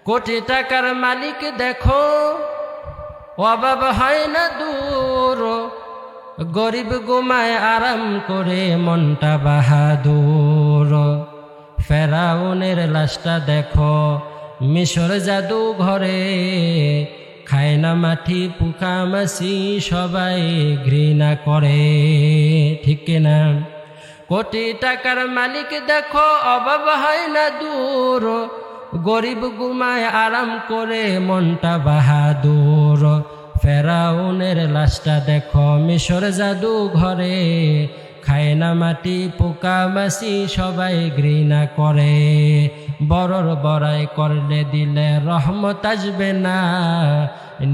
কোটি টাকার মালিক দেখো অভাব হয় না দূর, গরিব ঘুমায় আরাম করে মনটা বাহাদুর। ফেরাউনের লাশটা দেখো মিশর জাদু ঘরে, খায় না মাটি পোকামাছি সবাই ঘৃণা করে, ঠিক কিনা? কোটি টাকার মালিক দেখো অভাব হয় না দূর, গরিব ঘুমায় আরাম করে মনটা বাহাদুর। ফেরাউনের লাশটা দেখো মিশর জাদু ঘরে, খায় না মাটি পোকামাছি সবাই ঘৃণা করে। বড়র বড়াই করলে দিলে রহমত আসবে না,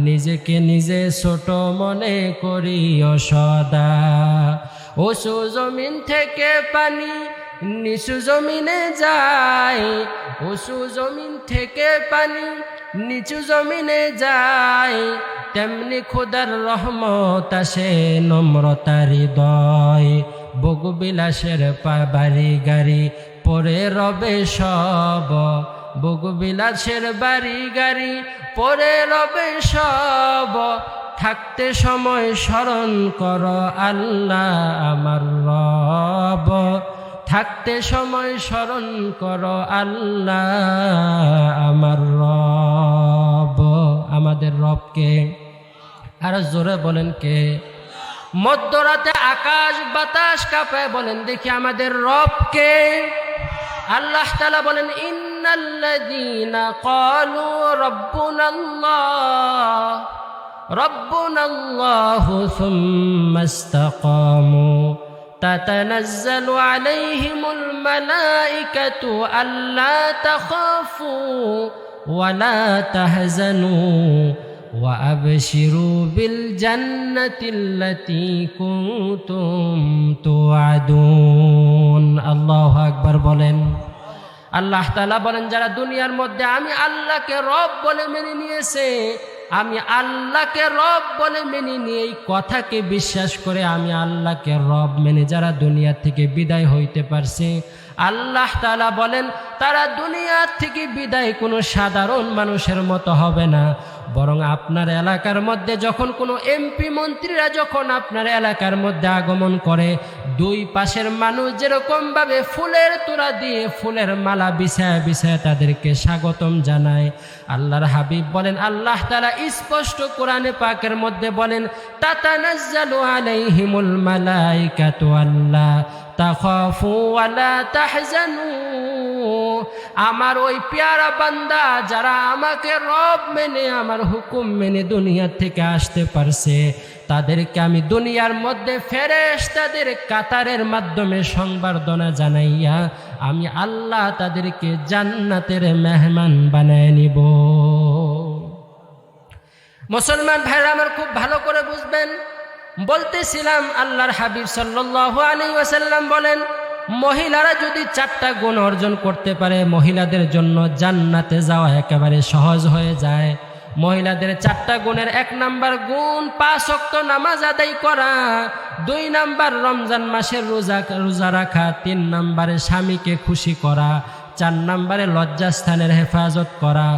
নিজেকে নিজে ছোট মনে করিও সদা। উঁচু জমিন থেকে পানি নিচু জমিনে যায়, উঁচু জমিন থেকে পানি নিচু জমিনে যায়, তেমনি খোদার রহমত আসে নম্রতার হৃদয়। ভোগবিলাসের বাড়ি গাড়ি পরে রবে সব, ভোগবিলাসের বাড়ি গাড়ি পরে রবে সব, থাকতে সময় স্মরণ কর আল্লাহ আমার রব, থাকতে সময় স্মরণ কর আল্লাহ আমার রব। আমাদের রবকে আর জোরে বলেন কে? মধ্যরাতে আকাশ বাতাস কাঁপায় বলেন দেখি আমাদের রবকে? আল্লাহ তাআলা বলেন ইন্নাল্লাযীনা ক্বালু রাব্বুনাল্লাহ রাব্বুনাল্লাহু সুম্মা ইসতাকামু তাতানাজ্জালু আলাইহিমুল মালাইকাতু আল্লা তাখাফু ওয়া লা তাহজানু ওয়া আবশিরু বিল জান্নাতিল্লাতী কুনতুম তুআদুন। আল্লাহু আকবার বলেন। আল্লাহ তাআলা বলেন যারা দুনিয়ার মধ্যে আমি আল্লাহকে রব বলে মেনে নিয়েছে, আমি আল্লাহকে রব বলে মেনে নিয়ে এই কথাকে বিশ্বাস করে আমি আল্লাহকে রব মেনে যারা দুনিয়া থেকে বিদায় হইতে পারছে, আল্লাহ তাআলা বলেন তারা দুনিয়া থেকে বিদায় কোনো সাধারণ মানুষের মতো হবে না, বরং আপনার এলাকার মধ্যে যখন কোনো এমপি মন্ত্রীরা যখন আপনার এলাকার মধ্যে আগমন করে, দুই পাশের মানুষ যেরকমভাবে ফুলের তোড়া দিয়ে ফুলের মালা বিছায় বিছায় তাদেরকে স্বাগতম জানায়, আল্লাহর হাবিব বলেন আল্লাহ তাআলা স্পষ্ট কোরআনে পাকের মধ্যে বলেন তাতানাজ্জালু আলাইহিমুল মালাইকাতু আল্লা তাখাফু ওয়া লা তাহজানু। আমার ওই পেয়ারা বান্দা যারা আমাকে রব মেনে আমার হুকুম মেনে দুনিয়া থেকে আসতে পারছে, তাদেরকে আমি দুনিয়ার মধ্যে ফেরেশতাদের কাতারের মাধ্যমে সংবর্ধনা জানাইয়া আমি আল্লাহ তাদেরকে জান্নাতের মেহমান বানায় নিব। মুসলমান ভাইরা আমার খুব ভালো করে বুঝবেন, বলতেছিলাম আল্লাহর হাবিব সাল্লাল্লাহু আলাইহি ওয়াসাল্লাম বলেন মহিলারা যদি 4টা গুণ অর্জন করতে পারে মহিলাদের জন্য জান্নাতে যাওয়া একেবারে সহজ হয়ে যায়। মহিলাদের 4টা গুণের 1 নাম্বার গুণ 5 ওয়াক্ত নামাজ আদায় করা, 2 নাম্বার রমজান মাসের রোজা রাখা, 3 নাম্বারে স্বামীকে খুশি করা, 4 নাম্বারে লজ্জাস্থানের হেফাজত করা,